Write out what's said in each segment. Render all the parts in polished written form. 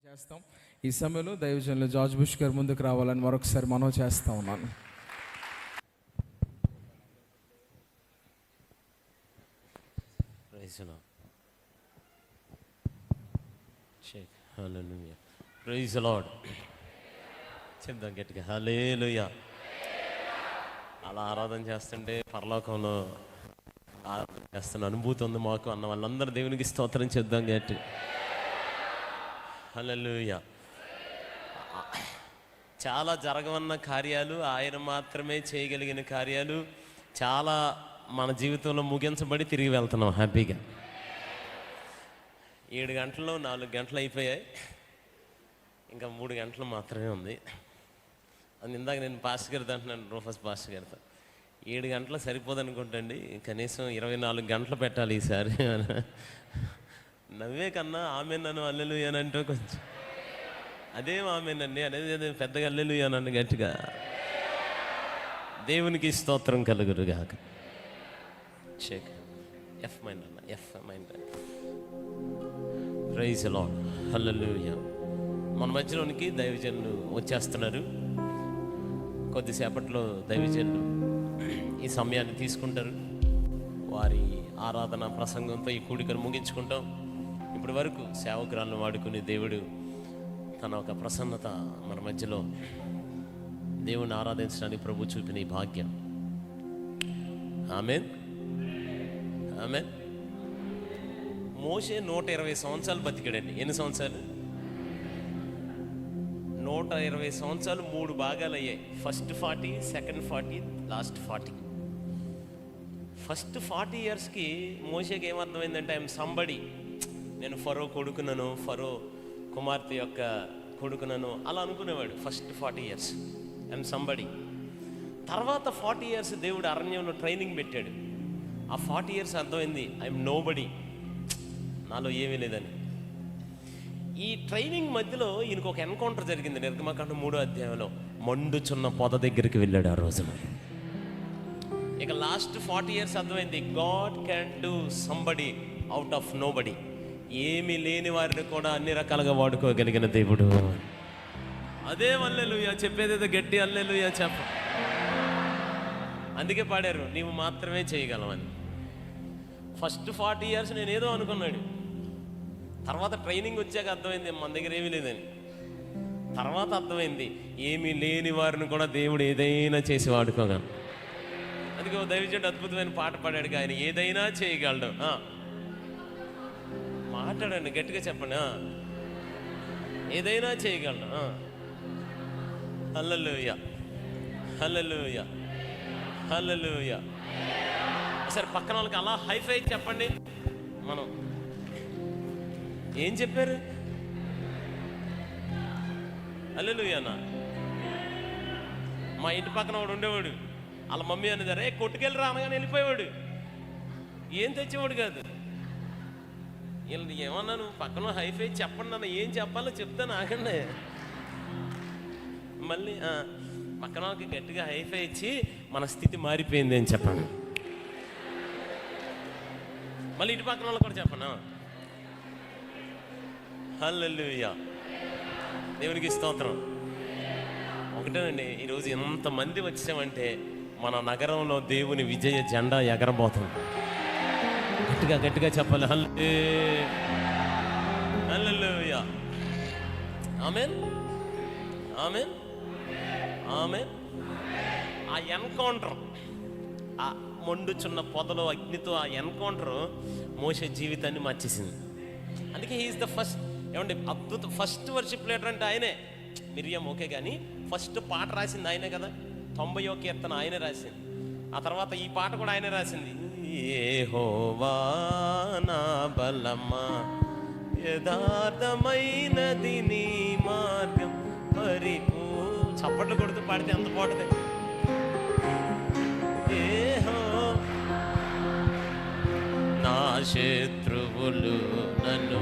చేస్తాం. ఈ సమయంలో దైవజనులు జార్జ్ బుష్ గారు ముందుకు రావాలని మరొకసారి మనవి చేస్తా ఉన్నాను. Praise the lord. చెప్దాం గట్టిగా హల్లెలూయా. అలా ఆరాధన చేస్తుంటే పరలోకంలో ఆరాధన చేస్తున్న అనుభూతి ఉంది మాకు అన్న వాళ్ళందరూ దేవునికి స్తోత్రం చెప్దాం గట్టి హల్లెలూయా. చాలా జరగవన్న కార్యాలు, ఆయన మాత్రమే చేయగలిగిన కార్యాలు చాలా మన జీవితంలో ముగించబడి తిరిగి వెళ్తున్నాం హ్యాపీగా. 7 గంటల్లో 4 గంటలు అయిపోయాయి, ఇంకా 3 గంటలు మాత్రమే ఉంది. అది ఇందాక నేను పాస్టర్ గారితో అంటున్నాను, రూఫస్ పాస్టర్ గారితో 7 గంటలు సరిపోదనుకుంటండి, కనీసం 24 గంటలు పెట్టాలి ఈసారి. నవ్వే కన్నా ఆమె నన్ను హల్లెలూయా అని అంటే కొంచెం అదేం ఆమెనండి అనేది పెద్దగా హల్లెలూయా నన్ను గట్టిగా. దేవునికి స్తోత్రం కలుగురుగాక. చెక్ ఎఫ్ మైండ్ అన్న, of mind. Praise the Lord. Hallelujah. మన మధ్యలోనికి దైవజనులు వచ్చేస్తున్నారు. కొద్దిసేపట్లో దైవజనులు ఈ సమయాన్ని తీసుకుంటారు. వారి ఆరాధన ప్రసంగంతో ఈ కూడికను ముగించుకుంటాం. ఇప్పటి వరకు సేవకురాలను వాడుకునే దేవుడు తన ఒక ప్రసన్నత మన మధ్యలో దేవుని ఆరాధించడానికి ప్రభు చూపిన ఈ భాగ్యం. ఆమేన్, ఆమేన్. మోషే 120 సంవత్సరాలు బతికాడండి. ఎన్ని సంవత్సరాలు? 120 సంవత్సరాలు 3 భాగాలు అయ్యాయి. First 40, second 40, last 40. ఫస్ట్ 40 ఇయర్స్కి మోషేకి ఏమర్థమైందంటే ఐఎమ్ సంబడి, నేను ఫరో కొడుకునను, ఫరో కుమార్తె యొక్క కొడుకునను అలా అనుకునేవాడు. First 40 years I'm somebody. తర్వాత 40 ఇయర్స్ దేవుడు అరణ్యంలో ట్రైనింగ్ పెట్టాడు. ఆ 40 ఇయర్స్ అర్థమైంది ఐఎమ్ నోబడి, నాలో ఏమీ లేదని. ఈ ట్రైనింగ్ మధ్యలో ఈయనకు ఒక ఎన్కౌంటర్ జరిగింది. నిర్గమకాండం 3వ అధ్యాయంలో మండుచున్న పొద దగ్గరికి వెళ్ళాడు ఆ రోజున. ఇక లాస్ట్ 40 ఇయర్స్ అర్థమైంది God can do somebody out of nobody. ఏమీ లేని వారిని కూడా అన్ని రకాలుగా వాడుకోగలిగిన దేవుడు. అదే హల్లెలూయా. చెప్పేదేదో గట్టి హల్లెలూయా చెప్ప. అందుకే పాడారు నీవు మాత్రమే చేయగలవని. ఫస్ట్ 40 ఇయర్స్ నేను ఏదో అనుకున్నాడు. తర్వాత ట్రైనింగ్ వచ్చాక అర్థమైంది మన దగ్గర ఏమీ లేదని. తర్వాత అర్థమైంది ఏమీ లేని వారిని కూడా దేవుడు ఏదైనా చేసి వాడుకోగలడు. అందుకే దైవజనుడు అద్భుతమైన పాట పాడాడు, ఆయన ఏదైనా చేయగలడు. మాట్లాడండి, గట్టిగా చెప్పండి. ఏదైనా చేయగలను. హల్లెలూయా, హల్లెలూయా, హల్లెలూయా. సరే పక్కన వాళ్ళకి అలా హైఫై చెప్పండి. మనం ఏం చెప్పారు? హల్లెలూయానా. మా ఇంటి పక్కన వాడు ఉండేవాడు, వాళ్ళ మమ్మీ అనేది రే కొట్టుకెళ్ళి రానగానే వెళ్ళిపోయేవాడు, ఏం తెచ్చేవాడు కాదు. వీళ్ళని ఏమన్నాను పక్కన హైఫై చెప్పండి అన్న, ఏం చెప్పాలో చెప్తాను ఆగండి. మళ్ళీ పక్కన వాళ్ళకి గట్టిగా హైఫై ఇచ్చి మన స్థితి మారిపోయింది అని చెప్పండి. మళ్ళీ ఇటు పక్కన వాళ్ళకి కూడా చెప్పను. హల్లెలూయా. దేవునికి స్తోత్రం. ఒకటేనండి, ఈరోజు ఎంతమంది వచ్చామంటే మన నగరంలో దేవుని విజయ జెండా ఎగరబోతుంది. గట్టిగా గట్టిగా చెప్పాలి. హల్లెలూయా. ఆమేన్, ఆమేన్, ఆమేన్. ఆ ఎన్కౌంటర్, ఆ మండుచున్న పొదలో అగ్నితో ఆ ఎన్కౌంటర్ మోషే జీవితాన్ని మార్చేసింది. అందుకే హీఈస్ ద ఫస్ట్. ఏమండి అద్భుత ఫస్ట్ వర్షిప్ లీడర్ అంటే ఆయనే. మిరియం ఓకే, కానీ ఫస్ట్ పాట రాసింది ఆయనే కదా. 90వ కీర్తన ఆయనే రాసింది. ఆ తర్వాత ఈ పాట కూడా ఆయనే రాసింది. యెహోవా నా బలమా, యథార్థమైనది నీ మార్గం పరిపూ. చప్పట్లు కొడుతూ పాడితే ఎంత బాగుంటుంది. నా శత్రువులు నన్ను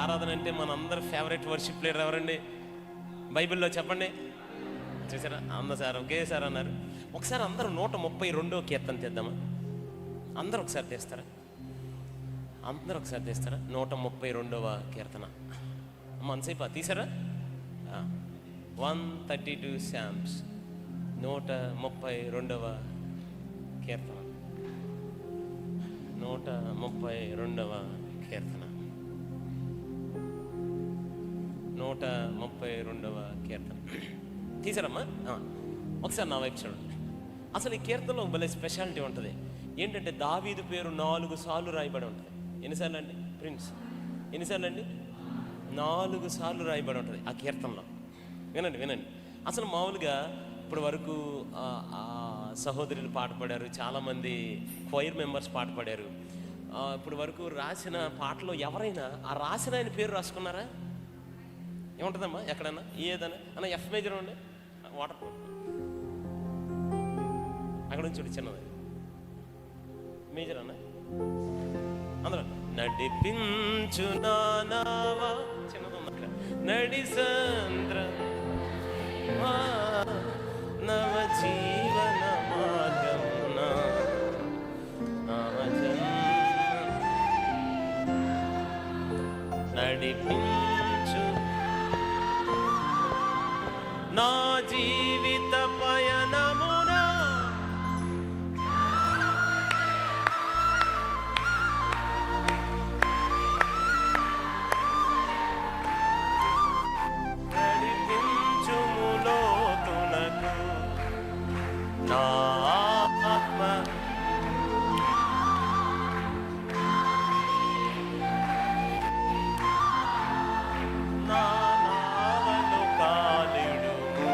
ఆరాధన అంటే మనందరి ఫేవరెట్ వర్షిప్ లీడర్ ఎవరండి బైబిల్లో చెప్పండి? చూసారా, సార్ ఒకేసారి అన్నారు. ఒకసారి అందరూ 132వ కీర్తన తీద్దామా? అందరూ ఒకసారి తీస్తారా? 132వ కీర్తన మనసేపా తీసారా? 132 శామ్స్ 132వ కీర్తన 132వ కీర్తన 132వ కీర్తన తీసారమ్మా? ఒకసారి నా వైపు చూడండి. అసలు ఈ కీర్తనలో భలే స్పెషాలిటీ ఉంటుంది. ఏంటంటే దావీదు పేరు 4 సార్లు రాయబడి ఉంటుంది. ఎన్నిసార్లు అండి ప్రిన్స్? ఎన్నిసార్లు అండి? 4 సార్లు రాయబడి ఉంటుంది ఆ కీర్తనలో. వినండి. అసలు మామూలుగా ఇప్పటి వరకు సహోదరులు పాట పాడారు, చాలామంది క్వైర్ మెంబర్స్ పాట పాడారు. ఇప్పటి వరకు రాసిన పాటలో ఎవరైనా ఆ రాసిన ఆయన పేరు రాసుకున్నారా? ఏముంటుందమ్మా ఎక్కడన్నా? ఏదన్నా అన్న ఎఫ్ మేజర్ ఉండే వాటర్ అక్కడ నుంచి చూడు, చిన్నది మేజర్ అన్న. అందులో నడిపించు నానావా చిన్నది ఉంది అక్కడ. నడిసంద్ర నవ జీవన మార్గమున నడిపించు నా జీవిత పయనమున నడిపించుములోతునకు నా ఆత్మ నా నావను కాలిడుము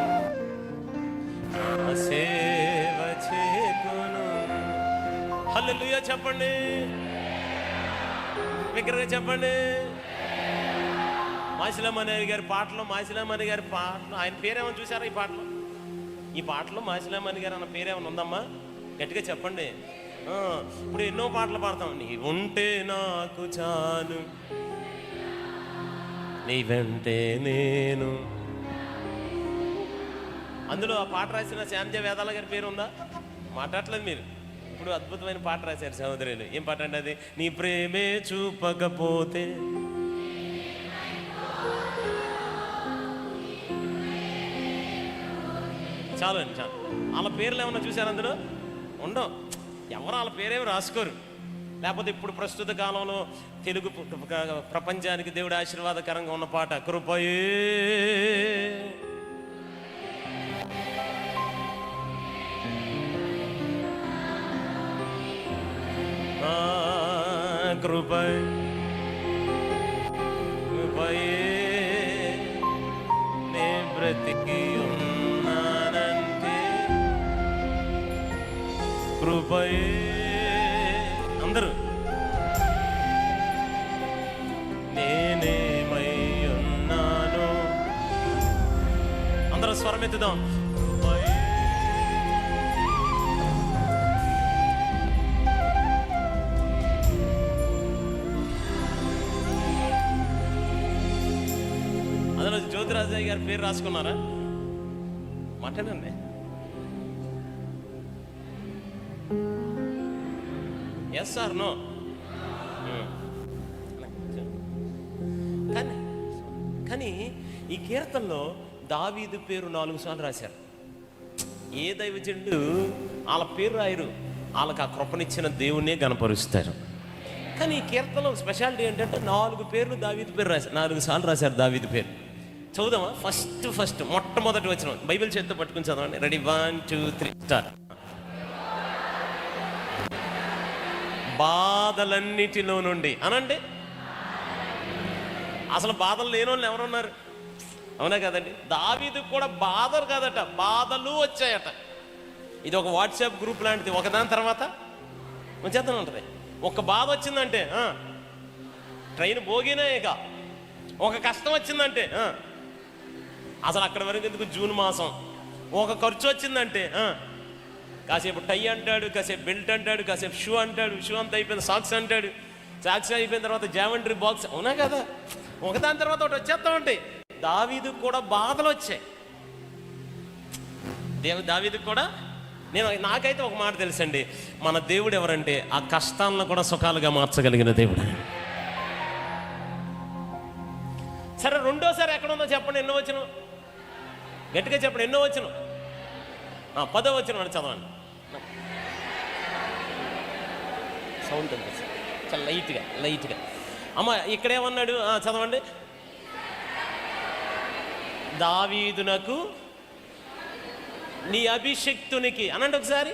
నా సేవ చేకును. హల్లెలూయా చెప్పండి, విగ్రహంగా చెప్పండి. మాసిలామణి గారి పాటలో ఆయన పేరేమో చూసారా? ఈ పాటలో మాసిలామణి గారు అన్న పేరేమైనా ఉందమ్మా? గట్టిగా చెప్పండి. ఇప్పుడు ఎన్నో పాటలు పాడతాం. నీ ఉంటే నాకు చాలు, నీ వెంటే నేను. అందులో ఆ పాట రాసిన శ్యామ్జీ వేదాల గారి పేరు ఉందా? మాట్లాడలేదు మీరు. ఇప్పుడు అద్భుతమైన పాట రాశారు సహోదరులు. ఏం పాట అంటే అది? నీ ప్రేమే చూపకపోతే చాలు. వాళ్ళ పేర్లు ఏమన్నా చూసారు అందులో? ఉండవు. ఎవరు వాళ్ళ పేరేమి రాసుకోరు. లేకపోతే ఇప్పుడు ప్రస్తుత కాలంలో తెలుగు ప్రపంచానికి దేవుడు ఆశీర్వాదకరంగా ఉన్న పాట కృపయే కృపయే నే బ్రతికి ఉన్నానంటే కృపయే. అందరూ నేనేమై ఉన్నాను. అందరూ స్వరం ఎత్తుదాం. అందులో జ్యోతిరాజయ్య గారి పేరు రాసుకున్నారా? మాట్లాడండి. Yes or no? కానీ ఈ కీర్తనలో దావీదు పేరు 4 సార్లు రాశారు. ఏ దైవజనుడు వాళ్ళ పేరు రాయరు, వాళ్ళకి ఆ కృపనిచ్చిన దేవుణ్ణే గణపరుస్తారు. కానీ ఈ కీర్తనలో స్పెషాలిటీ ఏంటంటే 4 పేర్లు దావీదు పేరు రాశారు. 4 సార్లు రాశారు దావీదు పేరు. చదువుదామా? ఫస్ట్ మొట్టమొదటి వచ్చిన బైబిల్ చేతితో పట్టుకుని చదవండి. రెడీ? 1 2 3 స్టార్ట్. బాధలన్నిటిలో నుండి అనండి. అసలు బాధలు లేని వాళ్ళు ఎవరున్నారు? అవునా కదండి? దావీదు కూడా బాధలు కాదట, బాధలు వచ్చాయట. ఇది ఒక వాట్సాప్ గ్రూప్ లాంటిది, ఒకదాని తర్వాత వచ్చేద్దాం ఉంటుంది. ఒక బాధ వచ్చిందంటే ట్రైన్ పోగినా, ఇక ఒక కష్టం వచ్చిందంటే అసలు అక్కడి వరకు ఎందుకు జూన్ మాసం. ఒక ఖర్చు వచ్చిందంటే కాసేపు టై అంటాడు, కాసేపు బెల్ట్ అంటాడు, కాసేపు షూ అంటాడు, షూ అంతా అయిపోయింది సాక్స్ అంటాడు, సాక్షి అయిపోయిన తర్వాత జామెంట్రీ బాక్స్, అవునా కదా, ఒకదాని తర్వాత ఒకటి వచ్చేస్తా ఉంటాయి. దావీదుకు కూడా బాధలు వచ్చాయి. దావీదుకు కూడా నాకైతే ఒక మాట తెలుసండి, మన దేవుడు ఎవరంటే ఆ కష్టాలను కూడా సుఖాలుగా మార్చగలిగిన దేవుడు. సరే, రెండోసారి ఎక్కడ ఉందో చెప్పండి, ఎన్నో వచనం గట్టిగా చెప్పండి, ఎన్నో వచనం? 10వ వచనం అని చదవండి. సౌండ్ అనిపిస్తుంది చాలా లైట్గా. అమ్మ ఇక్కడేమన్నాడు చదవండి. దావీదునకు నీ అభిషిక్తునికి అనండి ఒకసారి.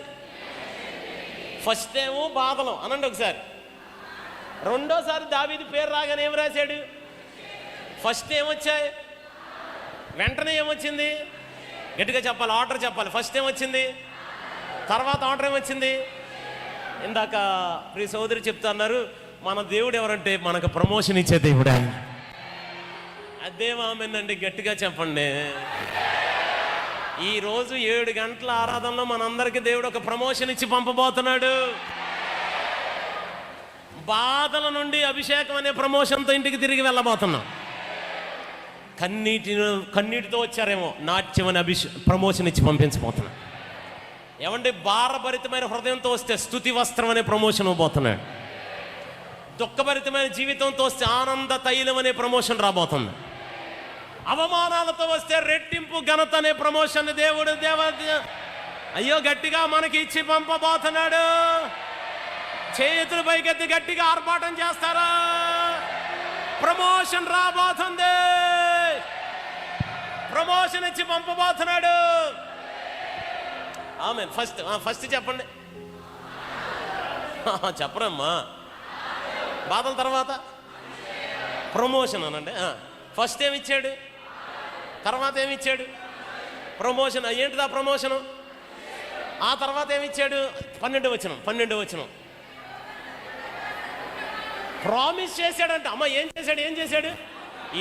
ఫస్ట్ ఏమో బాధలు అనండి ఒకసారి. రెండోసారి దావీదు పేరు రాగానే ఏం రాశాడు? ఫస్ట్ ఏమొచ్చాయి, వెంటనే ఏమొచ్చింది? గట్టిగా చెప్పాలి, ఆర్డర్ చెప్పాలి. ఫస్ట్ ఏమొచ్చింది, తర్వాత ఆర్డర్ ఏమొచ్చింది? ఇందాక ప్రియ సోదరి చెప్తా అన్నారు, మన దేవుడు ఎవరంటే మనకు ప్రమోషన్ ఇచ్చే దేవుడు ఆయన. అదేమామేనండి, గట్టిగా చెప్పండి. ఈరోజు 7 గంటల ఆరాధనలో మనందరికీ దేవుడు ఒక ప్రమోషన్ ఇచ్చి పంపబోతున్నాడు. బాధల నుండి అభిషేకం అనే ప్రమోషన్తో ఇంటికి తిరిగి వెళ్ళబోతున్నాం. కన్నీటితో వచ్చారేమో, నాట్యం అనే ప్రమోషన్ ఇచ్చి పంపించబోతున్నాడు. ఏమంటే భారభరితమైన హృదయంతో వస్తే స్తుతి వస్త్రం అనే ప్రమోషన్ ఇవ్వబోతున్నాడు. దుఃఖభరితమైన జీవితంతో వస్తే ఆనంద తైలం అనే ప్రమోషన్ రాబోతుంది. అవమానాలతో వస్తే రెట్టింపు ఘనత అనే ప్రమోషన్ దేవుడు అయ్యో గట్టిగా మనకి ఇచ్చి పంపబోతున్నాడు. చేతులు పైకెత్తి గట్టిగా ఆర్భాటం చేస్తారా? ప్రమోషన్ రాబోతుంది, ప్రమోషన్ ఇచ్చి పంపబోతున్నాడు. ఆమెన్. ఫస్ట్ చెప్పండి. చెప్పరమ్మా. బాధల తర్వాత ప్రమోషన్ అనండి. ఫస్ట్ ఏమిచ్చాడు, తర్వాత ఏమిచ్చాడు? ప్రమోషన్. ఏంటిదా ప్రమోషను? ఆ తర్వాత ఏమిచ్చాడు? 12వ వచనం ప్రామిస్ చేశాడంట. అమ్మ ఏం చేశాడు?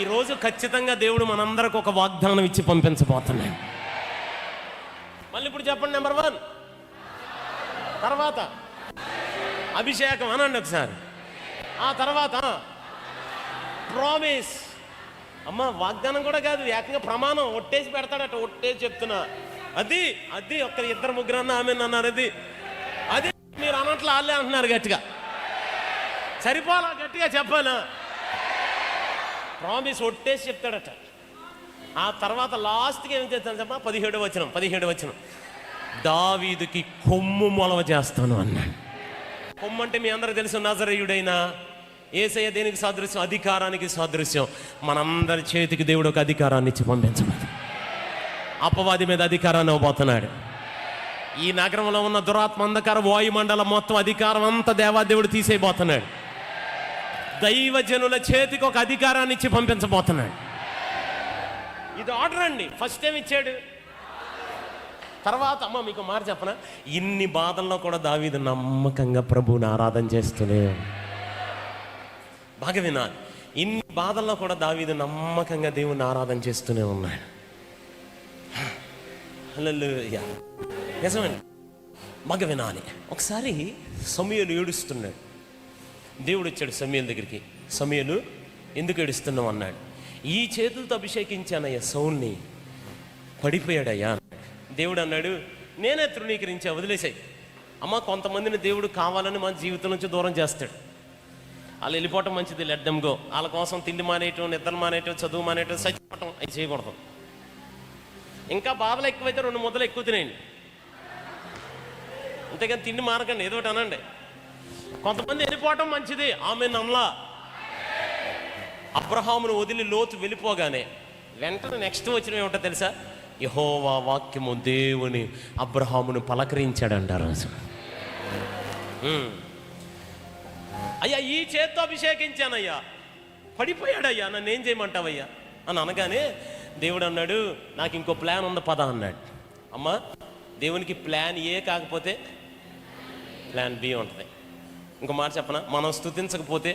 ఈరోజు ఖచ్చితంగా దేవుడు మనందరికి ఒక వాగ్దానం ఇచ్చి పంపించబోతున్నాడు. మళ్ళీ ఇప్పుడు చెప్పండి. నెంబర్ 1 తర్వాత అభిషేకం అనండి ఒకసారి. ఆ తర్వాత ప్రామిస్. అమ్మ వాగ్దానం కూడా కాదు, ఏకంగా ప్రమాణం ఒట్టేసి పెడతాడట. ఒట్టేసి చెప్తున్నా, అది ఒక్క 2-3 అన్న ఆమె అన్నారు. అది మీరు అన్నట్లు వాళ్ళే అంటున్నారు గట్టిగా. సరిపోలా, గట్టిగా చెప్పాలా? ప్రామిస్ ఒట్టేసి చెప్తాడట. ఆ తర్వాత లాస్ట్కి ఏం చేస్తాను చెప్ప? 17వ వచనం దావీదుకి కొమ్ము మొలవ చేస్తాను అన్నాడు. కొమ్ము అంటే మీ అందరూ తెలుసు, నజరేయుడైన యేసయ్య దేనికి సాదృశ్యం? అధికారానికి సాదృశ్యం. మనందరి చేతికి దేవుడు ఒక అధికారాన్ని ఇచ్చి పంపించబోతున్నాడు. అపవాది మీద అధికారాన్ని ఇవ్వబోతున్నాడు. ఈ నగరంలో ఉన్న దురాత్మ అంధకార వాయుమండలం మొత్తం అధికారం అంతా దేవాదేవుడు తీసేయబోతున్నాడు. దైవజనుల చేతికి ఒక అధికారాన్ని ఇచ్చి పంపించబోతున్నాడు. ఇది ఆర్డర్ అండి. ఫస్ట్ ఏమి ఇచ్చాడు, తర్వాత అమ్మ మీకు మాట చెప్పనా, ఇన్ని బాధల్లో కూడా దావీదు నమ్మకంగా ప్రభువుని ఆరాధన చేస్తూనే. బాగా వినాలి, ఇన్ని బాధల్లో కూడా దావీదు నమ్మకంగా దేవుని ఆరాధన చేస్తూనే ఉన్నాడు. హల్లెలూయా. నిజమండి, బాగా వినాలి. ఒకసారి సమూయేలు ఏడుస్తున్నాడు. దేవుడు వచ్చాడు సమూయేలు దగ్గరికి. సమూయేలు ఎందుకు ఏడుస్తున్నావు అన్నాడు. ఈ చేతులతో అభిషేకించానయ్యా సౌల్ని, పడిపోయాడయ్యా. దేవుడు అన్నాడు, నేనే తృణీకరించా, వదిలేసాయి. అమ్మ కొంతమందిని దేవుడు కావాలని మన జీవితం నుంచి దూరం చేస్తాడు. వాళ్ళు వెళ్ళిపోవటం మంచిది, లెట్ దెమ్ గో. వాళ్ళ కోసం తిండి మానేయటం, నిద్రలు మానేయటం, చదువు మానేయటం, చచ్చిపోవటం అవి చేయకూడదు. ఇంకా బాధలు ఎక్కువైతే 2 ముద్దలు ఎక్కువ తినేయండి, అంతేగాని తిండి మానకండి, ఏదో ఒకటి అనండి. కొంతమంది వెళ్ళిపోవటం మంచిది, ఆమె నమ్మలా. అబ్రహామును వదిలి లోతు వెళ్ళిపోగానే వెంటనే నెక్స్ట్ వచ్చిన ఏమిటో తెలుసా? యెహోవా వాక్యము దేవుని అబ్రహామును పలకరించాడంటారు. అయ్యా ఈ చేత్తో అభిషేకించానయ్యా, పడిపోయాడయ్యా, నన్ను ఏం చేయమంటావయ్యా అని అనగానే దేవుడు అన్నాడు, నాకు ఇంకో ప్లాన్ ఉంది పద అన్నాడు. అమ్మ దేవునికి ప్లాన్ ఏ కాకపోతే ప్లాన్ బి ఉంటుంది. ఇంకో మాట చెప్పనా, మనం స్తుతించకపోతే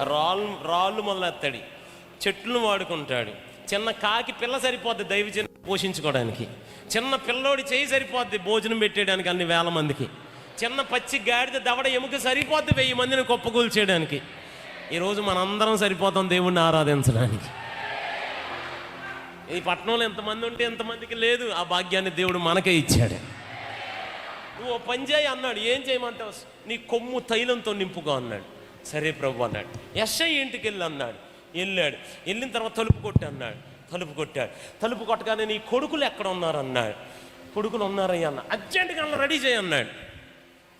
రాళ్ళు మొదలెత్తాడు, చెట్లను వాడుకుంటాడు. చిన్న కాకి పిల్ల సరిపోద్ది దైవజనం పోషించుకోవడానికి, చిన్న పిల్లోడి చేయి సరిపోద్ది భోజనం పెట్టేయడానికి అన్ని వేల మందికి. చిన్న పచ్చి గాడిద దవడ ఎముక సరిపోద్ది 1000 మందిని కుప్పకూలు చేయడానికి. ఈరోజు మనందరం సరిపోతాం దేవుణ్ణి ఆరాధించడానికి. ఈ పట్టణంలో ఎంతమంది ఉంటే ఎంతమందికి లేదు. ఆ భాగ్యాన్ని దేవుడు మనకే ఇచ్చాడు. నువ్వు ఓ పని చేయి అన్నాడు. ఏం చేయమంటావు? నీ కొమ్ము తైలంతో నింపుకో అన్నాడు. సరే ప్రభు అన్నాడు. యెషయా ఇంటికి వెళ్ళి అన్నాడు. వెళ్ళాడు. వెళ్ళిన తర్వాత తలుపు కొట్టి అన్నాడు. తలుపు కొట్టాడు. తలుపు కొట్టగానే నీ కొడుకులు ఎక్కడ ఉన్నారు అన్నాడు. కొడుకులు ఉన్నారయ్యా అన్న. అర్జెంటుగా రెడీ చేయి అన్నాడు.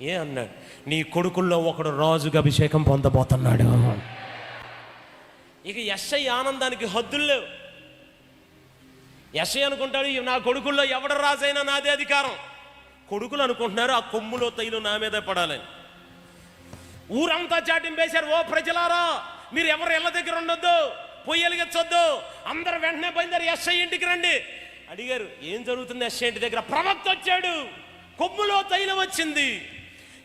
ఏ అన్నాడు? నీ కొడుకుల్లో ఒకడు రాజుగా అభిషేకం పొందబోతున్నాడు. ఇక యెషయా ఆనందానికి హద్దులు లేవు. యెషయా అనుకుంటాడు, నా కొడుకుల్లో ఎవడ రాజైనా నాదే అధికారం. కొడుకులు అనుకుంటున్నారు ఆ కొమ్ములో తైలు నా మీద పడాలని. ఊరంతా చాటింపేశారు. ఓ ప్రజలారా, మీరు ఎవరు ఇళ్ళ దగ్గర ఉండొద్దు, పొయ్యి వెలిగించొద్దు, అందరు వెంటనే బయలుదేరి యెషయా ఇంటికి రండి. అడిగారు, ఏం జరుగుతుంది యెషయా ఇంటి దగ్గర? ప్రవక్త వచ్చాడు, కొమ్ములో తైలం వచ్చింది.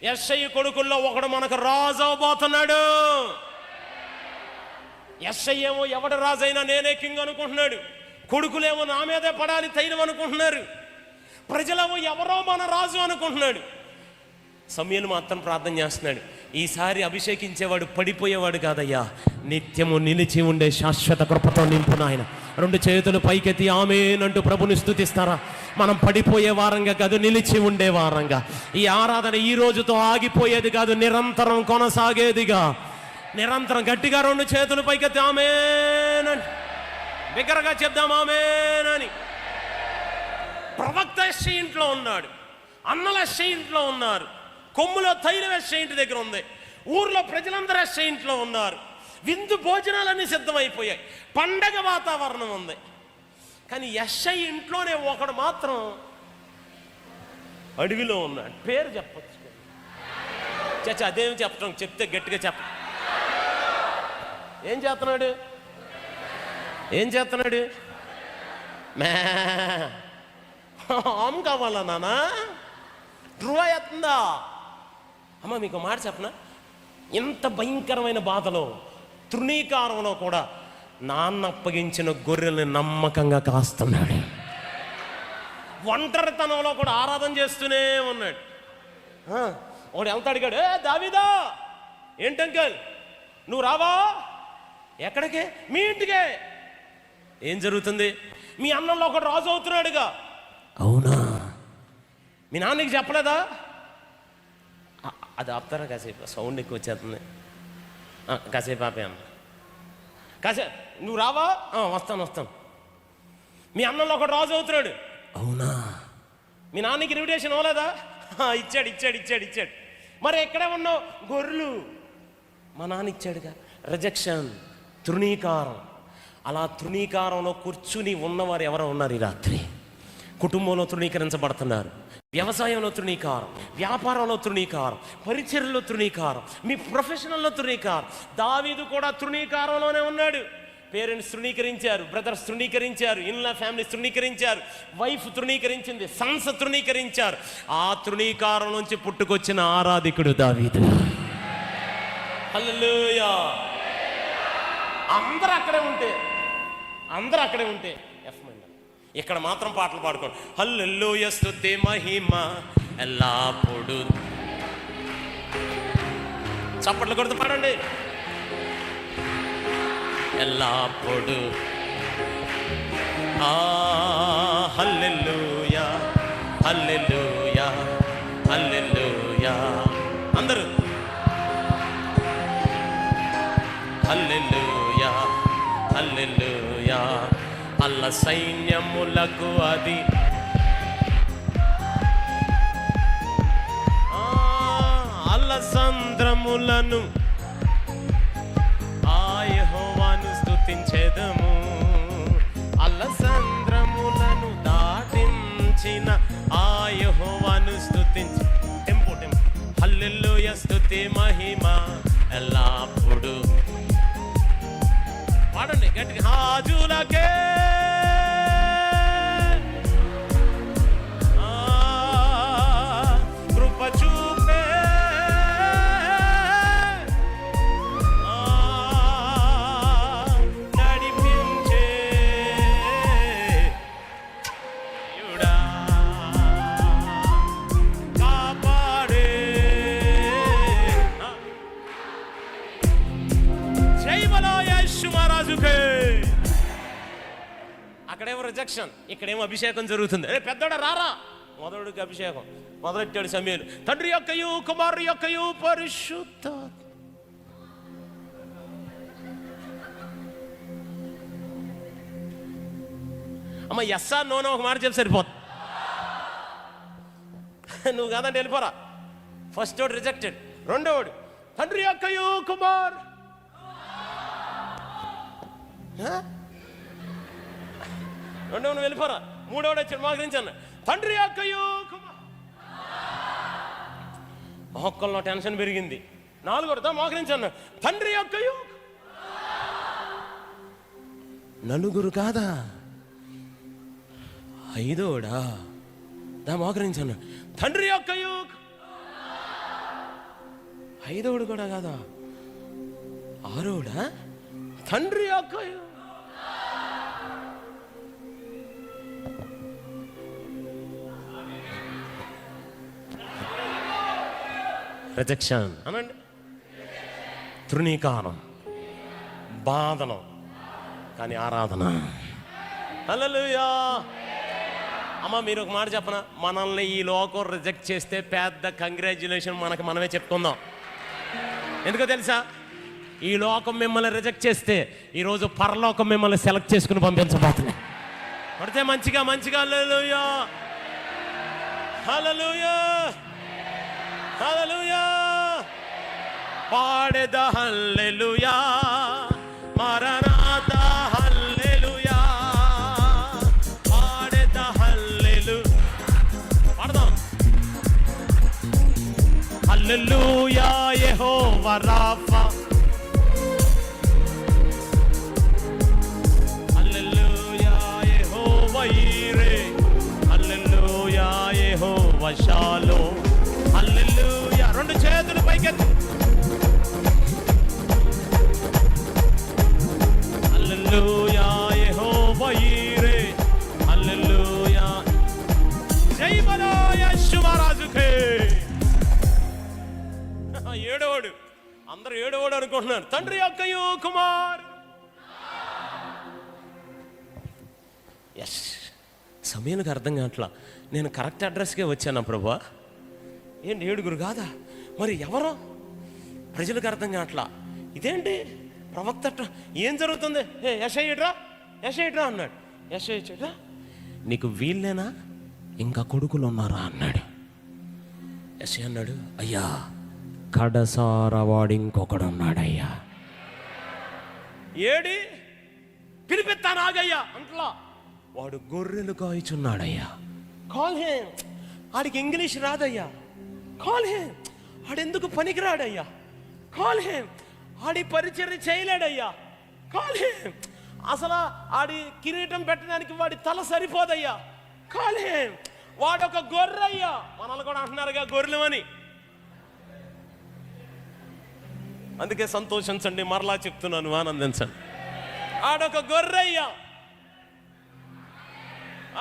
యెషయా కొడుకుల్లో ఒకడు మనకు రాజు అవబోతున్నాడు. యెషయా ఏమో ఎవడు రాజైనా నేనే కింగ్ అనుకుంటున్నాడు. కొడుకులేమో నా మీదే పడాలి తైలం అనుకుంటున్నారు. ప్రజలేమో ఎవరో మన రాజు అనుకుంటున్నాడు. సమూయేలు మాత్రం ప్రార్థన చేస్తున్నాడు, ఈసారి అభిషేకించేవాడు పడిపోయేవాడు కాదయ్యా, నిత్యము నిలిచి ఉండే శాశ్వత కృపతో నింపు నాయన. 2 చేతులు పైకెత్తి ఆమేన్ అంటూ ప్రభుని స్తుతిస్తారా? మనం పడిపోయే వారంగా కాదు, నిలిచి ఉండే వారంగా. ఈ ఆరాధన ఈ రోజుతో ఆగిపోయేది కాదు, నిరంతరం కొనసాగేదిగా. నిరంతరం గట్టిగా 2 చేతులు పైకెత్తి ఆమేన్ అని బిగ్గరగా చెప్దాం ఆమేన్ అని. ప్రవక్త యెషయా ఇంట్లో ఉన్నాడు, అన్నల యెషయా ఇంట్లో ఉన్నారు, కొమ్ములో తైలం యెషయా ఇంటి దగ్గర ఉంది, ఊర్లో ప్రజలందరూ యెషయా ఇంట్లో ఉన్నారు. విందు భోజనాలన్నీ సిద్ధమైపోయాయి, పండగ వాతావరణం ఉంది. కానీ యెషయా ఇంట్లోనే ఒకడు మాత్రం అడవిలో ఉన్నాడు. పేరు చెప్పచ్చు చచ్చా, అదేమి చెప్పడం, చెప్తే గట్టిగా చెప్ప. ఏం చేస్తున్నాడు? ఏం చేస్తున్నాడు? మే ఆమె కావాలా నాన్న? ధ్రువ ఎత్తుందా? అమ్మ మీకు మాట చెప్పనా, ఇంత భయంకరమైన బాధలో, తృణీకారంలో కూడా నాన్న అప్పగించిన గొర్రెల్ని నమ్మకంగా కాస్తున్నాడు. ఒంటరితనంలో కూడా ఆరాధన చేస్తూనే ఉన్నాడు. ఒకడు ఎంత అడిగాడు, దావీదా ఏంటంకల్ నువ్వు రావా? ఎక్కడికి? మీ ఇంటికే. ఏం జరుగుతుంది? మీ అన్నంలో ఒకడు రాజు అవుతున్నాడుగా. అవునా? మీ నాన్నకి చెప్పలేదా? అది ఆపుతారా కాసేపు? సౌండ్ ఎక్కువ వచ్చేస్తుంది. కాసేపు ఆపే అన్న. కాసేపు నువ్వు రావా? వస్తాను. మీ అన్నంలో ఒకడు రాజు అవుతున్నాడు. అవునా? మీ నాన్నకి ఇన్విటేషన్ అవ్వలేదా? ఇచ్చాడు. మరి ఎక్కడే ఉన్నావు? గొర్రెలు. మా నాన్న ఇచ్చాడుగా. రిజెక్షన్, తృణీకారం. అలా తృణీకారంలో కూర్చుని ఉన్నవారు ఎవరో ఉన్నారు ఈ రాత్రి. కుటుంబంలో తృణీకరించబడుతున్నారు, వ్యవసాయంలో తృణీకారం, వ్యాపారంలో తృణీకారం, పరిచర్యలో తృణీకారం, మీ ప్రొఫెషనల్లో తృణీకారం. దావీదు కూడా తృణీకారంలోనే ఉన్నాడు. పేరెంట్స్ తృణీకరించారు, బ్రదర్స్ తృణీకరించారు, ఇన్లా ఫ్యామిలీ తృణీకరించారు, వైఫ్ తృణీకరించింది, సన్స్ తృణీకరించారు. ఆ తృణీకారం నుంచి పుట్టుకొచ్చిన ఆరాధికుడు దావీదు. హల్లెలూయా. అందరూ అక్కడే ఉంటే ఇక్కడ మాత్రం పాటలు పాడుకోండి. హల్లెలూయా స్తుతి మహిమ ఎల్లప్పుడు. చప్పట్లు కొడుతూ పాడండి. ఎల్లప్పుడు హల్లెలూయా హల్లెలూయా హల్లెలూయా. అందరూ హల్లెలూయా హల్లెలూయా. అల్ల సైన్యములకు అది అలసంద్రములను యెహోవాను స్తుతించెదము. అలసంద్రములను దాటించిన యెహోవాను స్తుతించి. టెంపో హల్లెలూయా స్తుతి మహిమ ఎల్లప్పుడు. పాడండి గట్టిగా. హాజులకే కృప చూపే నడిపించే యుడా కాపాడే రిజెక్షన్. ఇక్కడేమో అభిషేకం జరుగుతుంది. అరే పెద్దోడ రారా, మొదలుడికి అభిషేకం మొదలెట్టాడు సమూయేలు. తండ్రి యొక్కయు కుమారుని యొక్కయు పరిశుద్ధ. అమ్మ ఎస్ఆ నోనో ఒక మాట చెప్పి సరిపోతుంది. నువ్వు కాదంటే వెళ్ళిపోరా. ఫస్ట్ వాడు రిజెక్టెడ్. రెండోవాడు తండ్రి యొక్కయు కుమార్. రెండవ నువ్వు వెళ్ళిపోరా. మూడోవాడు వచ్చాడు మోకరించాను. తండ్రి యొక్కయు కుమార్. ఒక్కల్లో టెన్షన్ పెరిగింది. నాలుగోడుతో మోకరించాను. తండ్రి యొక్కయు. నలుగురు కాదా, ఐదోడా దా మోకరించాను. తండ్రి యొక్కయు. ఐదోడు కూడా కాదా, ఆరోడా తండ్రి యొక్కయు. రిజెక్షన్ అనండి, తృణీకారం, బాధనం, కానీ ఆరాధన. హల్లెలూయా. అమ్మ మీరు ఒక మాట చెప్పనా, మనల్ని ఈ లోకం రిజెక్ట్ చేస్తే పెద్ద కంగ్రాచ్యులేషన్ మనకి మనమే చెప్పుకుందాం. ఎందుకో తెలుసా, ఈ లోకం మిమ్మల్ని రిజెక్ట్ చేస్తే ఈరోజు పరలోకం మిమ్మల్ని సెలెక్ట్ చేసుకుని పంపించబోతుంది. పడితే మంచిగా మంచిగా హల్లెలూయా హల్లెలూయా హల్లెలూయా పాడెద హల్లెలూయా మరణాత హల్లెలూయా పాడెద హల్లెలూయా. పాడదాం. హల్లెలూయా యెహోవా రాఫా. హల్లెలూయా యెహోవా ఈరే. హల్లెలూయా యెహోవా షాలోమ్. హల్లెలూయా. రెండు చేతులు పైకెత్తి. హల్లెలూయా యెహోవా ఈరే. హల్లెలూయా. జై బలో యేసు మహారాజుకే. ఏడోడు, అందరూ ఏడోడు అనుకుంటున్నారు. తండ్రి యొక్కయు కుమార్. ఎస్, సమయానికి అర్థం కావట్లా. నేను కరెక్ట్ అడ్రస్కే వచ్చానా ప్రభా? ఏంటి ఏడుగురు కాదా, మరి ఎవరో ప్రజలకు అర్థం కావట్లా. ఇదేంటి ప్రవక్త ఏం జరుగుతుంది? యెషయా యెషయా అన్నాడు. యెషయా నీకు వీళ్ళేనా, ఇంకా కొడుకులు ఉన్నారా అన్నాడు. యెషయా అన్నాడు, అయ్యా కడసార వాడు ఇంకొకడు ఉన్నాడయ్యా. ఏడి పిలిపిస్తాను ఆగయ్యా అంట్లా. వాడు గొర్రెలు కాయిచున్నాడయ్యా. Call him. ఆడికి ఇంగ్లీష్ రాదయ్యా. Call him. ఆడెందుకు పనికిరాడయ్యా. Call him. ఆడి పరిచర్య చేయలేడయ్యా. Call him. అసలు ఆడి కిరీటం పెట్టడానికి వాడి తల సరిపోదయ్యా. Call him. వాడొక గొర్రెయ్యా. మనల్ని కూడా అంటున్నారుగా గొర్రెలు అని. అందుకే సంతోషించండి, మరలా చెప్తున్నాను, ఆనందించండి. ఆడొక గొర్రెయ్యా.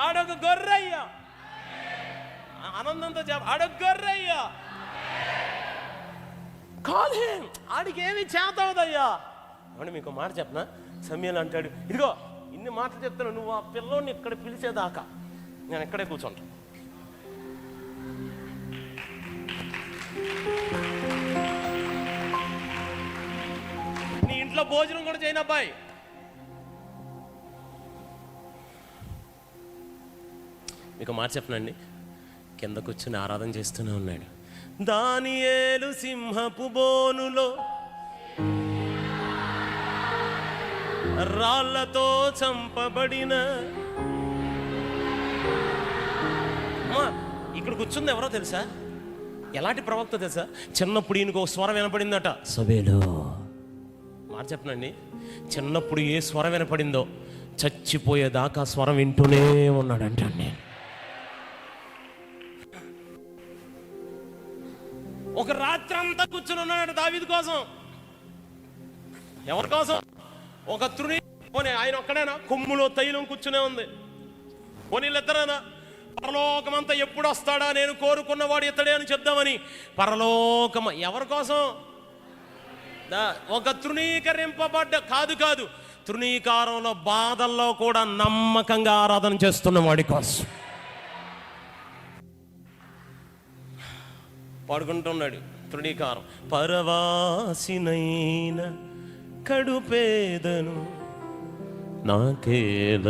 ఆడొక గొర్రెయ్యా. ఆనందంతో ఆడొక గొర్రెయ్యా. Call him. ఆడికి ఏమి చేతవుదయ్యా. అవును, మీకు మాట చెప్పనా, సమయాలు అంటాడు, ఇదిగో ఇన్ని మాటలు చెప్తాను, నువ్వు ఆ పిల్లోని ఇక్కడ పిలిచేదాకా నేను ఇక్కడే కూర్చుంటా. నీ ఇంట్లో భోజనం కూడా చేయను అబ్బాయి. మీకు మాట చెప్పనండి, కింద కూర్చుని ఆరాధన చేస్తూనే ఉన్నాడు. దానియేలు సింహపు బోనులో రాళ్లతో చంపబడిన. ఇక్కడ కూర్చుంది ఎవరో తెలుసా? ఎలాంటి ప్రవక్త తెలుసా? చిన్నప్పుడు ఈయనకు ఒక స్వరం వినపడిందట, సభలో. మాట చెప్పనండి, చిన్నప్పుడు ఏ స్వరం వినపడిందో చచ్చిపోయేదాకా స్వరం వింటూనే ఉన్నాడంట. నేను ఒక రాత్రి అంతా కూర్చుని ఉన్నాడు దావీదు కోసం. ఎవరి కోసం? ఒక తృణి. పోనీ ఆయన ఒక్కడేనా? కొమ్ములో తైలం కూర్చునే ఉంది. పోనీ వీళ్ళిద్దరేనా? పరలోకమంతా ఎప్పుడు వస్తాడా, నేను కోరుకున్నవాడు ఇతడే అని చెప్దామని. పరలోకం ఎవరి కోసం? ఒక తృణీకరింపబడ్డ కాదు తృణీకారంలో, బాధల్లో కూడా నమ్మకంగా ఆరాధన చేస్తున్న వాడి కోసం పాడుకుంటున్నాడు. తృణీకారం పరవాసినైన కడుపేదను నాకేల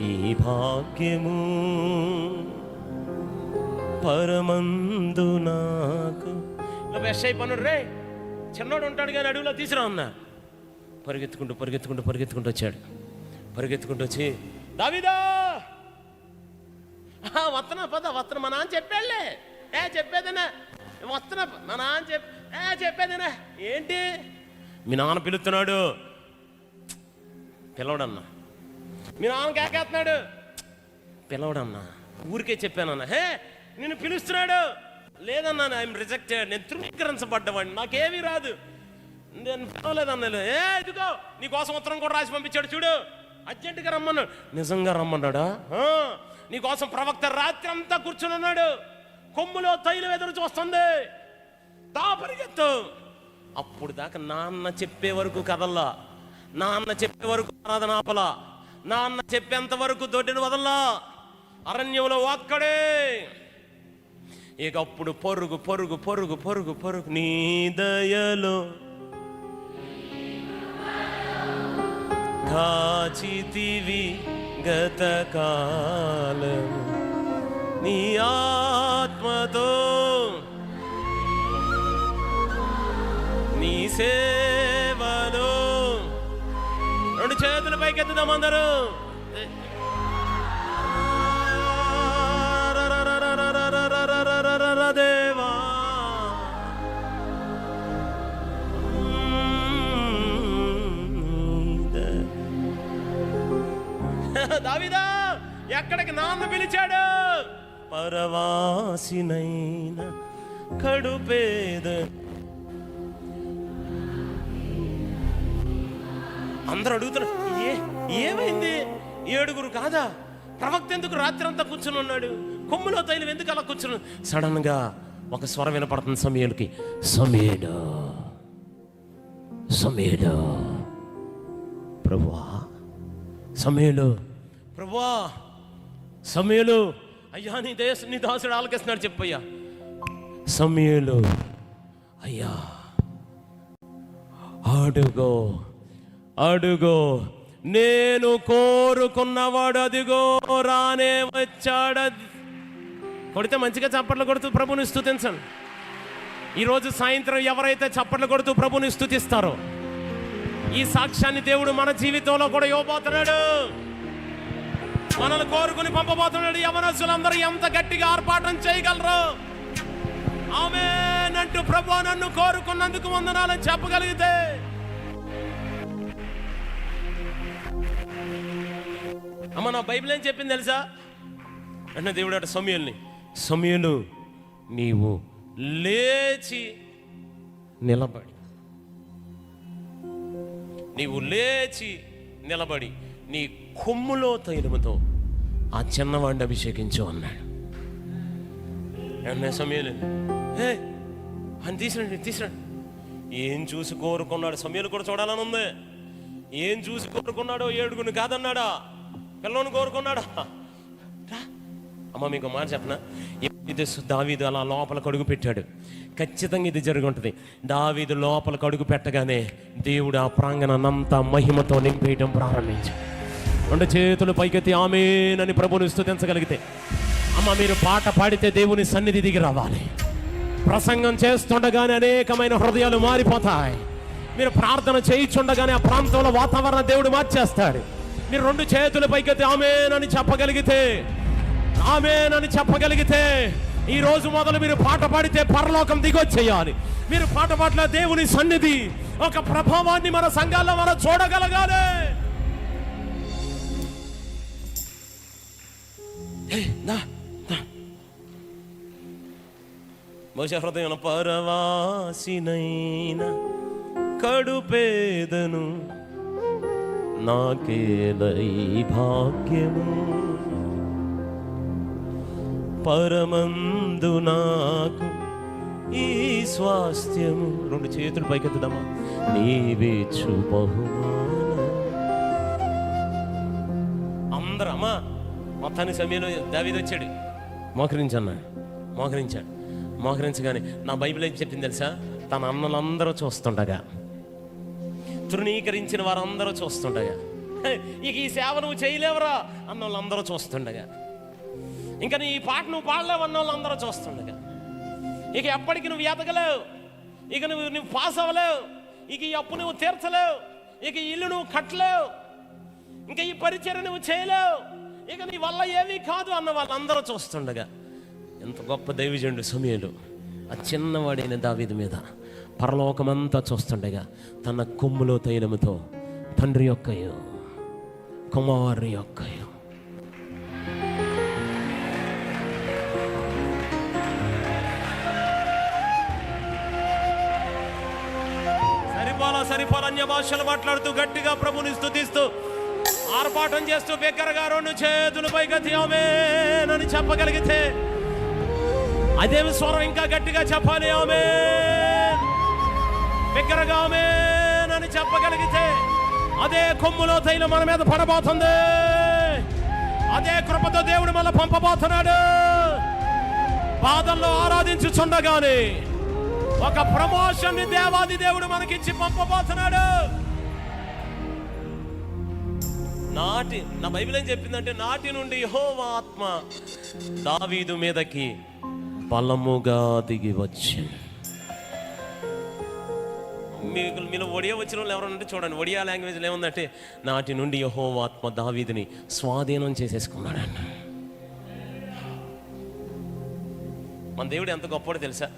ఈ భాగ్యము పరమందు నాకు. ఇలా వెష్ అయిపోయినాడు రే, చిన్నోడు ఉంటాడు కానీ అడవిలో తీసుకురా అన్నా. పరిగెత్తుకుంటూ పరిగెత్తుకుంటూ పరిగెత్తుకుంటూ వచ్చాడు. పరిగెత్తుకుంటూ వచ్చి దావీదా వస్తున్నా పద వస్తున్నా, మా నాన్న చెప్పాడులే. చెప్పేదేనా వస్తున్నా, మా నాన్న చెప్పేదేనా. ఏంటి మీ నాన్న పిలుస్తున్నాడు, పిలవడన్నా. మీ నాన్న కేకేస్తున్నాడు, పిలవడన్నా. ఊరికే చెప్పానన్నా. నిన్ను పిలుస్తున్నాడు. లేదన్నా, ఐఎమ్ రిజెక్టెడ్, నేను తృణీకరించబడ్డవాడిని, నాకేమీ రాదు, నేను పిలవలేదన్నా. ఇదిగో నీకోసం ఉత్తరం కూడా రాసి పంపించాడు చూడు, అర్జెంటుగా రమ్మన్నాడు. నిజంగా రమ్మన్నాడా? నీకోసం ప్రవక్త రాత్రి అంతా కూర్చుని ఉన్నాడు, కొమ్ములో తైలం ఎదురు చూస్తుంది, దా పరిగెత్తు. అప్పుడు దాకా నాన్న చెప్పే వరకు కదల్లా, నాన్న చెప్పే వరకు ఆరాధన ఆపలా, నాన్న చెప్పేంత వరకు దొడ్డిని వదల్లా, అరణ్యంలో ఒక్కడే. ఇక అప్పుడు పొరుగు పొరుగు పొరుగు పొరుగు పొరుగు నీ దయలో కాచితివి గతకాలము, నీ ఆత్మతో నీ సేవలో. రెండు చేతులు పైకెత్తుదాం అందరూ. దేవా దావీదా ఎక్కడికి నాన్న పిలిచాడు? పరవాసినైన కడుపేద. అందరూ అడుగుతున్నారు ఏమైంది? 7 కాదా? ప్రవక్త ఎందుకు రాత్రి అంతా కూర్చుని ఉన్నాడు? కొమ్ములో తైలం ఎందుకు అలా కూర్చుని? సడన్ గా ఒక స్వరం వినపడుతుంది సమూయేలుకి, సమూయేలు సమూయేలు. ప్రభువా, సమూయేలు, ప్రభువా, సమూయేలు. అయ్యా నీ దాసుడు ఆలకిస్తున్నాడు, చెప్పయ్యా. సమూయేలు, అయ్యా అడుగో అడుగో, నేను కోరుకున్నవాడు అదిగో రానే వచ్చాడు. కొడితే మంచిగా చప్పట్లు కొడుతూ ప్రభుని స్తుతించండి. ఈరోజు సాయంత్రం ఎవరైతే చప్పట్లు కొడుతూ ప్రభుని స్తుతిస్తారో, ఈ సాక్ష్యాన్ని దేవుడు మన జీవితంలో కూడా ఇవ్వబోతున్నాడు. మనల్ని కోరుకుని పంపబోతున్నాడు. యవనస్తులందరూ ఎంత గట్టిగా ఆర్పాటం చేయగలరు? ఆమేన్ అంటూ ప్రభువా నన్ను కోరుకున్నందుకు వందనాలని చెప్పగలిగితే, అమ్మ నా బైబిల్ ఏం చెప్పింది తెలుసా? అంటే దేవుడు అట సమూయేలుని, సమూయేలు నీవు లేచి నిలబడి, నీవు లేచి నిలబడి నీ కొమ్ములో తైలముతో ఆ చిన్నవాడిని అభిషేకించు అన్నాడు. అన్న సమూయేలు అని తీసిరండి. ఏం చూసి కోరుకున్నాడు? సమూయేలు కూడా చూడాలని ఉంది. ఏం చూసి కోరుకున్నాడో? 7 కాదన్నాడా? పిల్లోని కోరుకున్నాడా? అమ్మ మీకు మాట చెప్పనా, ఇది దావీదు అలా లోపలికి అడుగు పెట్టాడు. ఖచ్చితంగా ఇది జరిగి ఉంటుంది. దావీదు లోపలికి అడుగు పెట్టగానే దేవుడు ఆ ప్రాంగణనంతా మహిమతో నింపేయడం ప్రారంభించాడు. 2 చేతులు పైకెత్తి ఆమేన్ అని ప్రభువుని స్తుతించగలిగితే, అమ్మ మీరు పాట పాడితే దేవుని సన్నిధి దిగి రావాలి. ప్రసంగం చేస్తుండగానే అనేకమైన హృదయాలు మారిపోతాయి. మీరు ప్రార్థన చేయించుండగానే ఆ ప్రాంతంలో వాతావరణం దేవుడు మార్చేస్తాడు. మీరు 2 చేతుల పైకెత్తి ఆమేన్ అని చెప్పగలిగితే, ఆమేన్ అని చెప్పగలిగితే, ఈ రోజు మొదలు మీరు పాట పాడితే పరలోకం దిగొచ్చేయాలి. మీరు పాట పాడిన దేవుని సన్నిధి ఒక ప్రభావాన్ని మన సంఘాల్లో మనం చూడగలగాలి. బహుశా హృదయం పరవాసినైన కడుపేదను నాకేల ఈ భాగ్యము పరమందు నాకు ఈ స్వాస్థ్యము. 2 చేతులు పైకెత్తుదామా. నీవేచ్చు బహుమానం తన సమయంలో దావీదు వచ్చాడు, మోకరించన్నాడు, మోకరించగానే నా బైబిల్ ఏం చెప్పింది తెలుసా? తన అన్నలందరూ చూస్తుండగా, తృణీకరించిన వారందరూ చూస్తుండగా, ఇక ఈ సేవ నువ్వు చేయలేవురా అన్న వాళ్ళందరూ చూస్తుండగా, ఇంకా నీ పాట నువ్వు పాడలేవు అన్న వాళ్ళందరూ చూస్తుండగా, ఇక ఎప్పటికి నువ్వు ఎదగలేవు, ఇక నువ్వు పాస్ అవ్వలేవు, ఇక ఈ అప్పు నువ్వు తీర్చలేవు, ఇక ఈ ఇల్లు నువ్వు కట్టలేవు, ఇంకా ఈ పరిచర్య నువ్వు చేయలేవు, ఇక నీ వల్ల ఏమీ కాదు అన్న వాళ్ళందరూ చూస్తుండగా, ఎంత గొప్ప దైవజనుడు సమూయేలు ఆ చిన్నవాడైన దావీదు మీద పరలోకమంతా చూస్తుండగా తన కొమ్ములో తైలముతో తండ్రి యొక్కయు కుమారుని యొక్కయు సరిపోల అన్య భాషలు మాట్లాడుతూ గట్టిగా ప్రభుని స్తుతిస్తూ ఆర్పాటం చేస్తూ బిగ్గరగా 2 చేతులు పైకెత్తి ఆమేన్ అని చెప్పగలిగితే, అదే స్వరం ఇంకా గట్టిగా చెప్పాలి, ఆమేన్, బిగ్గరగా ఆమేన్ అని చెప్పగలిగితే, అదే కొమ్ములో తైలం మన మీద పడబోతుంది, అదే కృపతో దేవుడు మళ్ళీ పంపబోతున్నాడు. బాధల్లో ఆరాధించుచుండగానే ఒక ప్రమోషన్ ని దేవాది దేవుడు మనకిచ్చి పంపబోతున్నాడు. నా బైబిల్ ఏం చెప్పిందంటే, నాటి నుండి యెహోవా ఆత్మ దావీదు మీదకి బలముగా దిగి వచ్చి. మీలో ఒడియా వచ్చిన వాళ్ళు ఎవరంటే చూడండి, ఒడియా లాంగ్వేజ్లో ఏముందంటే, నాటి నుండి యెహోవా ఆత్మ దావీదుని స్వాధీనం చేసేసుకున్నాడు. మన దేవుడు ఎంత గొప్పవాడో తెలుసా?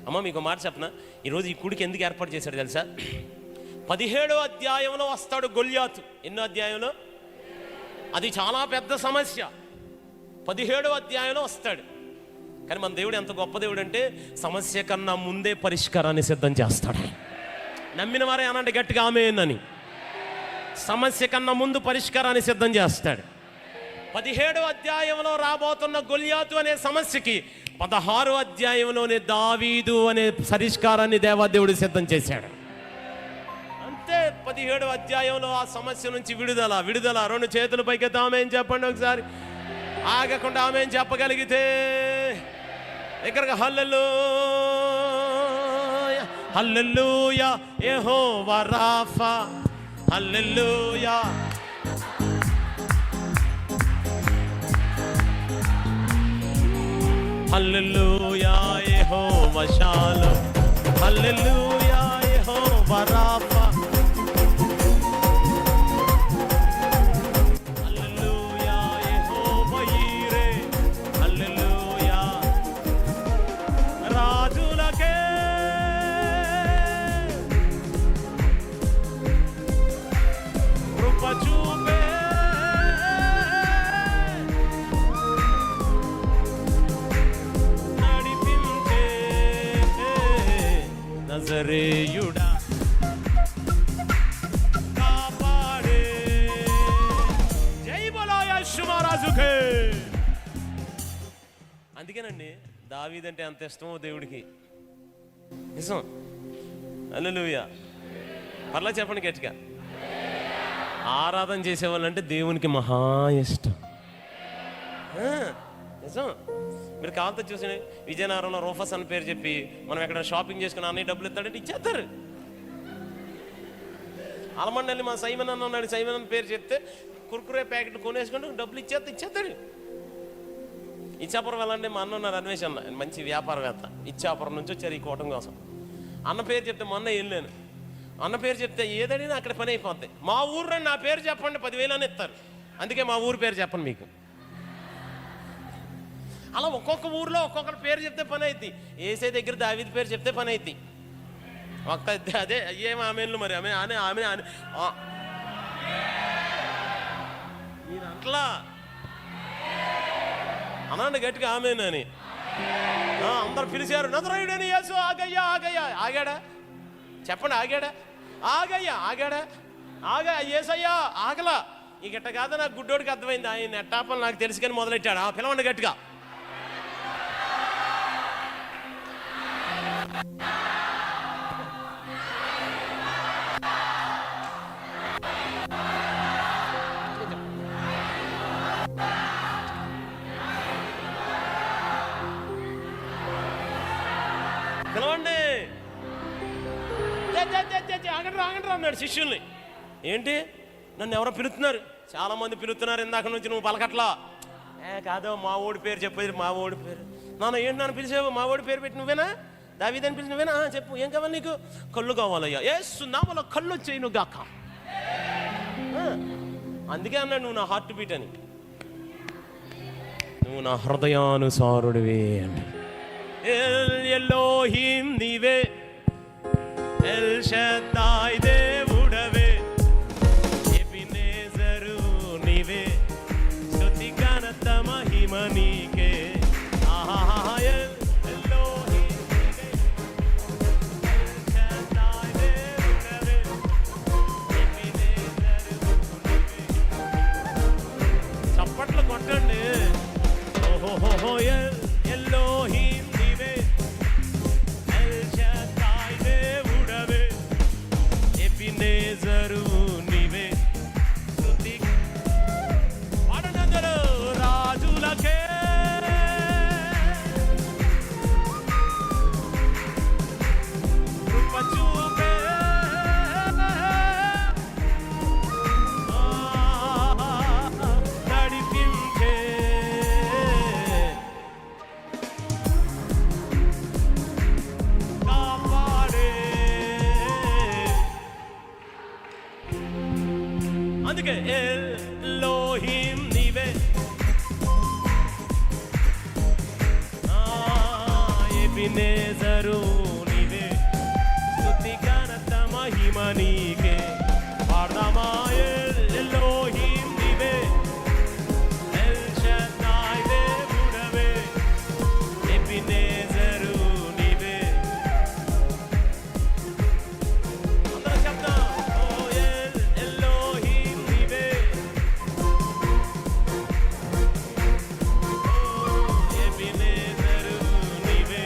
అమ్మ మీకు మాట చెప్పనా, ఈరోజు ఈ కుడికి ఎందుకు ఏర్పాటు చేశాడు తెలుసా? 17వ అధ్యాయంలో వస్తాడు గొల్యాతు. ఎన్నో అధ్యాయంలో? అది చాలా పెద్ద సమస్య. 17వ అధ్యాయంలో వస్తాడు. కానీ మన దేవుడు ఎంత గొప్ప దేవుడు అంటే, సమస్య కన్నా ముందే పరిష్కారాన్ని సిద్ధం చేస్తాడు. నమ్మిన వారే అనండి గట్టిగా ఆమేన్ అని. సమస్య కన్నా ముందు పరిష్కారాన్ని సిద్ధం చేస్తాడు. 17వ అధ్యాయంలో రాబోతున్న గొల్యాతు అనే సమస్యకి 16వ అధ్యాయంలోనే దావీదు అనే పరిష్కారాన్ని దేవాదేవుడు సిద్ధం చేశాడు. అంతే, 17వ అధ్యాయంలో ఆ సమస్య నుంచి విడుదల. 2 చేతుల పైకి ఆమేన్ చెప్పండి ఒకసారి, ఆగకుండా ఆమేన్ చెప్పగలిగితే. దగ్గరగా హల్లెలూయా హల్లెలూయా యెహోవా రాఫా, హల్లెలూయా హల్లెలూయా యెహోవా షాలోమ్, హల్లెలూయా యెహోవా రాఫా, హల్లెలూయా యెహోవా ఈరే, హల్లెలూయా రాజులకే కృప చూపే నజరేయుడా కాపాడే. జై బోలో యేసు మహారాజుకే. అందుకేనండి దావీదంటే అంత ఇష్టమో దేవుడికి. నిజం. హల్లెలూయా. పర్లా చెప్పండి గట్టిగా. ఆరాధన చేసేవాళ్ళంటే దేవునికి మహా ఇష్టం. నిజం. మీరు కావాలంటే చూసి విజయనగరంలో రూఫస్ అని పేరు చెప్పి మనం ఎక్కడ షాపింగ్ చేసుకుని అన్ని డబ్బులు ఇస్తాడంటే ఇచ్చేస్తారు. అలమండలి మా సైమన్ అన్న ఉన్నాడు, సైమన్ అని పేరు చెప్తే కుర్కురే ప్యాకెట్ కొనేసుకుంటూ డబ్బులు ఇచ్చేస్తాడు. ఇచ్చాపురం వెళ్ళండి, మా అన్న ఉన్నారు అన్వేష్ అన్న, మంచి వ్యాపారవేత్త. ఇచ్చాపురం నుంచి వచ్చారు ఈ కూటం కోసం. అన్న పేరు చెప్తే మొన్న వెళ్ళాను, అన్న పేరు చెప్తే ఏదైనా అక్కడ పని అయిపోద్ది. మా ఊరు నా పేరు చెప్పండి 10,000 అని ఇస్తారు. అందుకే మా ఊరు పేరు చెప్పండి మీకు. అలా ఒక్కొక్క ఊర్లో ఒక్కొక్కరి పేరు చెప్తే పని అవుద్ది. ఏసై దగ్గర దావీదు పేరు చెప్తే పని అవుద్ది. ఒక్క అదే ఏం ఆమెన్లు మరి ఆమె ఆమె ఆమె మీరు అట్లా అనండి గట్టిగా ఆమెనని. అందరు పిలిచారు, నజరేయుడైన యేసు ఆగయ్యా ఆగయ్యా. ఆగాడా చెప్పండి? ఆగాడా యేసయ్యా ఆగలా. ఈ గట్ట కాదు నాకు గుడ్డోడికి అర్థమైంది. ఆయన నెట్టాపని నాకు తెలుసు కానీ మొదలెట్టాడు. పిలవండి గట్టిగా. పిలవండి. ఆగండి అన్నాడు శిష్యుల్ని. ఏంటి నన్ను ఎవరో పిలుస్తున్నారు, చాలా మంది పిలుస్తున్నారు ఇందాక నుంచి, నువ్వు పలకట్లా. కాదో మా ఓడి పేరు చెప్పేది, మా ఓడి పేరు. నాన్న ఏంటి నన్ను పిలిచావు, మా ఓడి పేరు పెట్టి నువ్వేనా, దావీదని పిలిచి నువ్వేనా, చెప్పు ఏం కావాలి నీకు. కళ్ళు కావాలయ్యా, యేసు నామములో కళ్ళు వచ్చేయి నువ్వు గాక. అందుకే అన్నాడు నువ్వు నా హార్ట్ బీట్ అని, నువ్వు నా హృదయానుసారుడివి అంటే. ఎల్లోహిం నీవే, ఎల్ షద్దాయ్ దేవుడవే, ఎబినేజరు నీవే, స్తుతి ఘనత మహిమ నీకే. ఆహా ఎల్లోహిం నీవే, ఎల్ షద్దాయ్ దేవుడవే, ఎబినేజరు నీవే. చప్పట్లు కొట్టండి. ఓహోహో ఎల్లోహిం నీవే, ఎల్ షద్దాయ్ దేవుడవే, ఎబినేజరు నీవే, స్తుతి పాడనందరూ రాజులకే కృప చూపే, నడిపించే, కాపాడే. అందుకే ఎల్లోహిం నీవే, ఎబినేజరు నీవే, స్తుతి ఘనత మహిమ నీకే. పాడదామా ఎల్లోహిం నీవే, ఎల్ షద్దాయ్ దేవుడవే, ఎబినేజరు నీవే. అందరూ చెప్దాం. ఓ ఎల్లోహిం నీవే, ఎబినేజరు నీవే.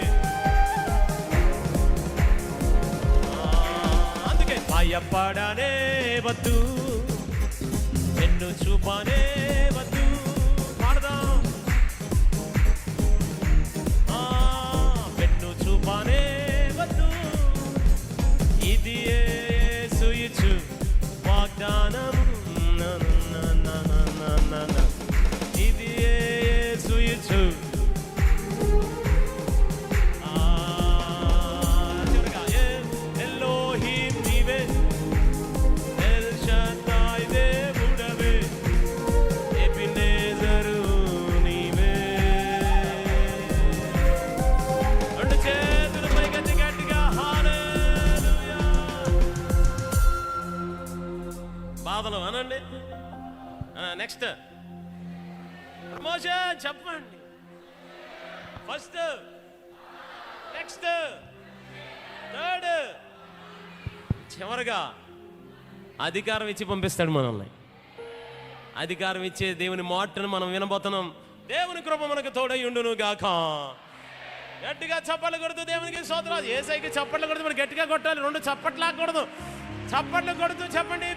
అందుకే భయపడనే వద్దు, వెన్ను చూపనే వద్దు. పాడదాం. వెన్ను చూపనే వద్దు, ఇది యేసు ఇచ్చు వాగ్దానం. ఇది యేసు ఇచ్చు. చివరిగా ఎల్లోహిం నీవే, ఎల్ షద్దాయ్ దేవుడవే, ఎబినేజరు నీవే. రెండు చేతులు పైకెత్తి గట్టిగా హల్లెలూయా. బాధలు అనండి. నెక్స్ట్ ప్రమోషన్ చెప్పండి. ఫస్ట్, నెక్స్ట్, థర్డ్, చివరిగా అధికారం ఇచ్చి పంపిస్తాడు మనల్ని. అధికారం ఇచ్చే దేవుని మాటను మనం వినబోతున్నాం. దేవుని కృప మనకు తోడై ఉండును గాక. గట్టిగా చప్పట్లు కొడుతూ దేవునికి స్తోత్రాలు. యేసయ్యకి చప్పట్లు కొడుతూ మనం గట్టిగా కొట్టాలి. రెండు చప్పట్లు ఆగకూడదు. చప్పట్లు కొడుతూ చెప్పండి,